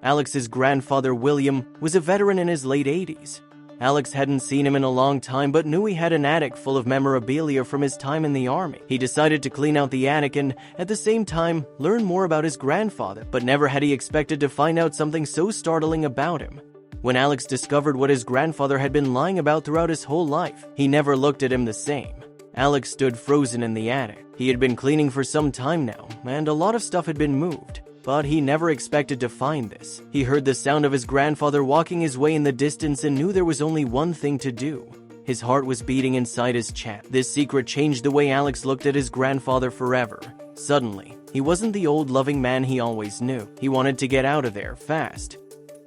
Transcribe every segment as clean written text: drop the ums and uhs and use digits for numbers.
Alex's grandfather, William, was a veteran in his late 80s. Alex hadn't seen him in a long time but knew he had an attic full of memorabilia from his time in the army. He decided to clean out the attic and, at the same time, learn more about his grandfather, but never had he expected to find out something so startling about him. When Alex discovered what his grandfather had been lying about throughout his whole life, he never looked at him the same. Alex stood frozen in the attic. He had been cleaning for some time now, and a lot of stuff had been moved. But he never expected to find this. He heard the sound of his grandfather walking his way in the distance and knew there was only one thing to do. His heart was beating inside his chest. This secret changed the way Alex looked at his grandfather forever. Suddenly, he wasn't the old loving man he always knew. He wanted to get out of there fast.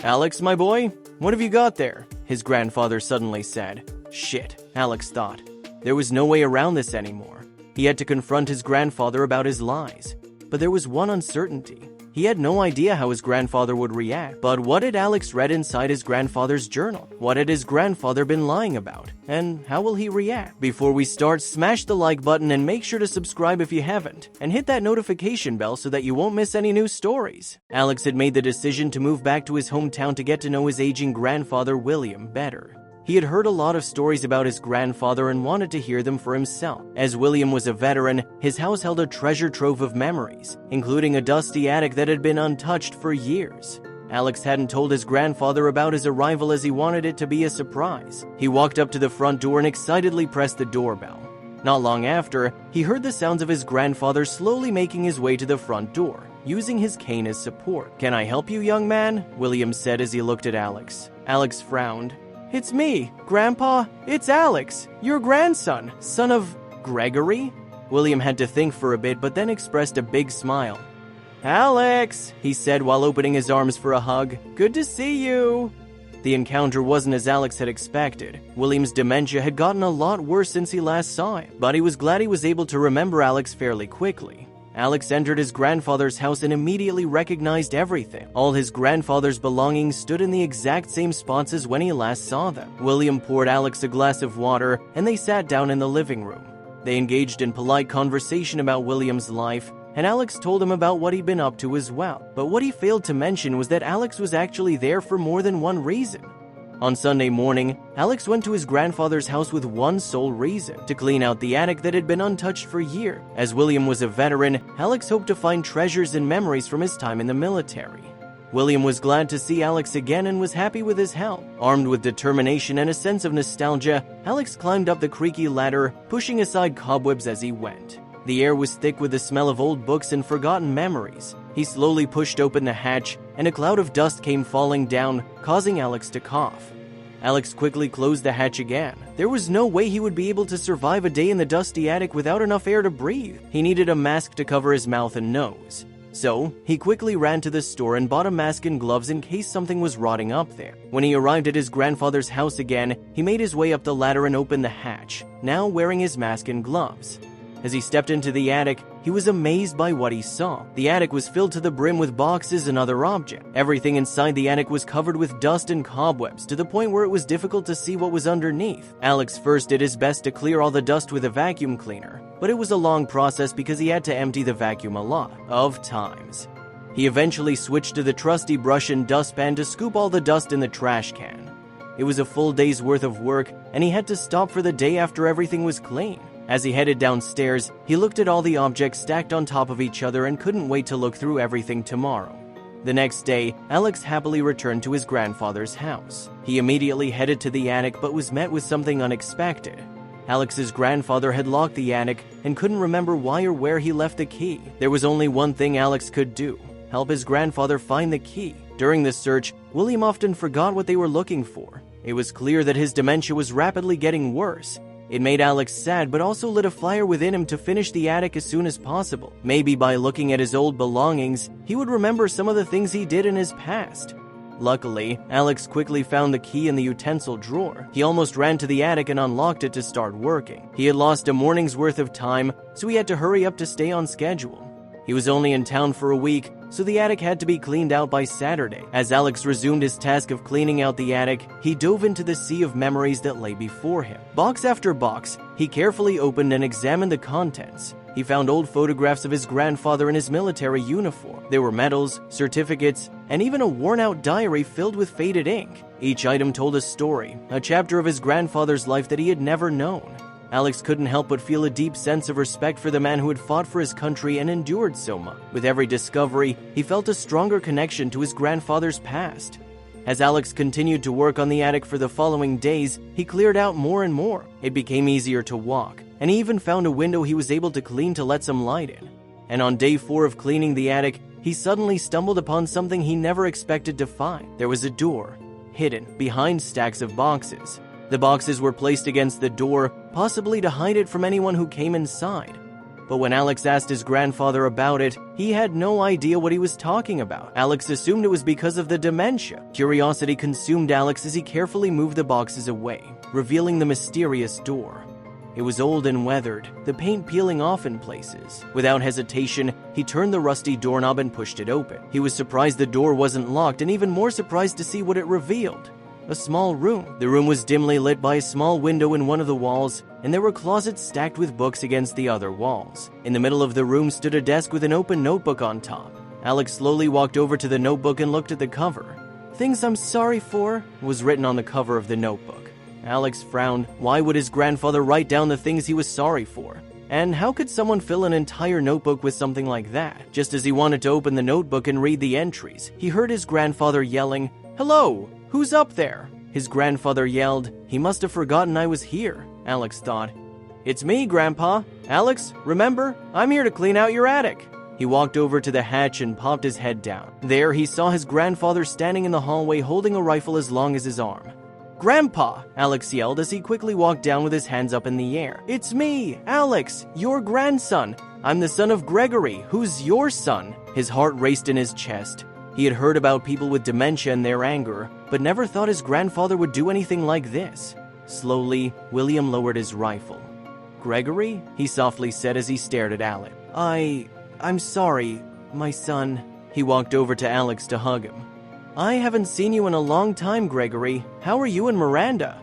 "Alex, my boy, what have you got there?" his grandfather suddenly said. Shit, Alex thought. There was no way around this anymore. He had to confront his grandfather about his lies. But there was one uncertainty. He had no idea how his grandfather would react. But what had Alex read inside his grandfather's journal? What had his grandfather been lying about? And how will he react? Before we start, smash the like button and make sure to subscribe if you haven't. And hit that notification bell so that you won't miss any new stories. Alex had made the decision to move back to his hometown to get to know his aging grandfather, William, better. He had heard a lot of stories about his grandfather and wanted to hear them for himself. As William was a veteran, his house held a treasure trove of memories, including a dusty attic that had been untouched for years. Alex hadn't told his grandfather about his arrival as he wanted it to be a surprise. He walked up to the front door and excitedly pressed the doorbell. Not long after, he heard the sounds of his grandfather slowly making his way to the front door, using his cane as support. "Can I help you, young man?" William said as he looked at Alex. Alex frowned. "It's me, Grandpa. It's Alex, your grandson, son of Gregory?" William had to think for a bit but then expressed a big smile. "Alex," he said while opening his arms for a hug. "Good to see you." The encounter wasn't as Alex had expected. William's dementia had gotten a lot worse since he last saw him, but he was glad he was able to remember Alex fairly quickly. Alex entered his grandfather's house and immediately recognized everything. All his grandfather's belongings stood in the exact same spots as when he last saw them. William poured Alex a glass of water, and they sat down in the living room. They engaged in polite conversation about William's life, and Alex told him about what he'd been up to as well. But what he failed to mention was that Alex was actually there for more than one reason. On Sunday morning, Alex went to his grandfather's house with one sole reason: to clean out the attic that had been untouched for years. As William was a veteran, Alex hoped to find treasures and memories from his time in the military. William was glad to see Alex again and was happy with his help. Armed with determination and a sense of nostalgia, Alex climbed up the creaky ladder, pushing aside cobwebs as he went. The air was thick with the smell of old books and forgotten memories. He slowly pushed open the hatch, and a cloud of dust came falling down, causing Alex to cough. Alex quickly closed the hatch again. There was no way he would be able to survive a day in the dusty attic without enough air to breathe. He needed a mask to cover his mouth and nose. So, he quickly ran to the store and bought a mask and gloves in case something was rotting up there. When he arrived at his grandfather's house again, he made his way up the ladder and opened the hatch, now wearing his mask and gloves. As he stepped into the attic, he was amazed by what he saw. The attic was filled to the brim with boxes and other objects. Everything inside the attic was covered with dust and cobwebs, to the point where it was difficult to see what was underneath. Alex first did his best to clear all the dust with a vacuum cleaner, but it was a long process because he had to empty the vacuum a lot of times. He eventually switched to the trusty brush and dustpan to scoop all the dust in the trash can. It was a full day's worth of work, and he had to stop for the day after everything was clean. As he headed downstairs, he looked at all the objects stacked on top of each other and couldn't wait to look through everything tomorrow. The next day, Alex happily returned to his grandfather's house. He immediately headed to the attic but was met with something unexpected. Alex's grandfather had locked the attic and couldn't remember why or where he left the key. There was only one thing Alex could do: help his grandfather find the key. During the search, William often forgot what they were looking for. It was clear that his dementia was rapidly getting worse. It made Alex sad but also lit a fire within him to finish the attic as soon as possible. Maybe by looking at his old belongings, he would remember some of the things he did in his past. Luckily, Alex quickly found the key in the utensil drawer. He almost ran to the attic and unlocked it to start working. He had lost a morning's worth of time, so he had to hurry up to stay on schedule. He was only in town for a week, so the attic had to be cleaned out by Saturday. As Alex resumed his task of cleaning out the attic, he dove into the sea of memories that lay before him. Box after box, he carefully opened and examined the contents. He found old photographs of his grandfather in his military uniform. There were medals, certificates, and even a worn-out diary filled with faded ink. Each item told a story, a chapter of his grandfather's life that he had never known. Alex couldn't help but feel a deep sense of respect for the man who had fought for his country and endured so much. With every discovery, he felt a stronger connection to his grandfather's past. As Alex continued to work on the attic for the following days, he cleared out more and more. It became easier to walk, and he even found a window he was able to clean to let some light in. And on day 4 of cleaning the attic, he suddenly stumbled upon something he never expected to find. There was a door, hidden behind stacks of boxes. The boxes were placed against the door, possibly to hide it from anyone who came inside. But when Alex asked his grandfather about it, he had no idea what he was talking about. Alex assumed it was because of the dementia. Curiosity consumed Alex as he carefully moved the boxes away, revealing the mysterious door. It was old and weathered, the paint peeling off in places. Without hesitation, he turned the rusty doorknob and pushed it open. He was surprised the door wasn't locked, and even more surprised to see what it revealed. A small room. The room was dimly lit by a small window in one of the walls, and there were closets stacked with books against the other walls. In the middle of the room stood a desk with an open notebook on top. Alex slowly walked over to the notebook and looked at the cover. "Things I'm sorry for" was written on the cover of the notebook. Alex frowned. Why would his grandfather write down the things he was sorry for? And how could someone fill an entire notebook with something like that? Just as he wanted to open the notebook and read the entries, he heard his grandfather yelling, "Hello! Who's up there?" His grandfather yelled. He must have forgotten I was here, Alex thought. "It's me, Grandpa. Alex, remember? I'm here to clean out your attic." He walked over to the hatch and popped his head down. There, he saw his grandfather standing in the hallway holding a rifle as long as his arm. "Grandpa!" Alex yelled as he quickly walked down with his hands up in the air. "It's me, Alex, your grandson. I'm the son of Gregory. Who's your son?" His heart raced in his chest. He had heard about people with dementia and their anger, but never thought his grandfather would do anything like this. Slowly, William lowered his rifle. "Gregory?" he softly said as he stared at Alex. I'm sorry, my son." He walked over to Alex to hug him. "I haven't seen you in a long time, Gregory. How are you and Miranda?"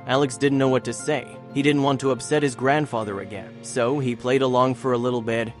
Alex didn't know what to say. He didn't want to upset his grandfather again, so he played along for a little bit.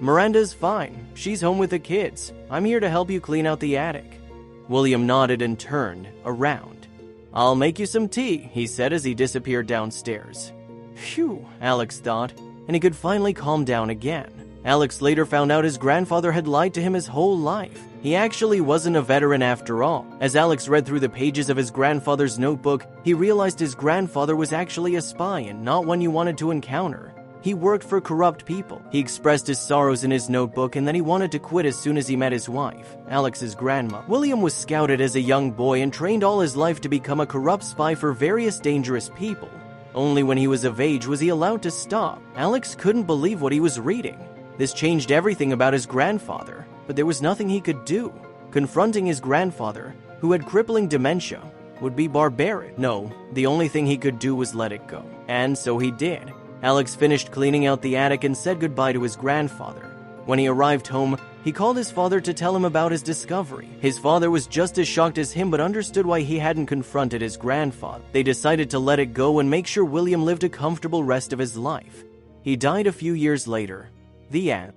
"Miranda's fine. She's home with the kids. I'm here to help you clean out the attic." William nodded and turned around. "I'll make you some tea," he said as he disappeared downstairs. Phew, Alex thought, and he could finally calm down again. Alex later found out his grandfather had lied to him his whole life. He actually wasn't a veteran after all. As Alex read through the pages of his grandfather's notebook, he realized his grandfather was actually a spy and not one you wanted to encounter. He worked for corrupt people. He expressed his sorrows in his notebook, and then he wanted to quit as soon as he met his wife, Alex's grandma. William was scouted as a young boy and trained all his life to become a corrupt spy for various dangerous people. Only when he was of age was he allowed to stop. Alex couldn't believe what he was reading. This changed everything about his grandfather, but there was nothing he could do. Confronting his grandfather, who had crippling dementia, would be barbaric. No, the only thing he could do was let it go. And so he did. Alex finished cleaning out the attic and said goodbye to his grandfather. When he arrived home, he called his father to tell him about his discovery. His father was just as shocked as him but understood why he hadn't confronted his grandfather. They decided to let it go and make sure William lived a comfortable rest of his life. He died a few years later. The end.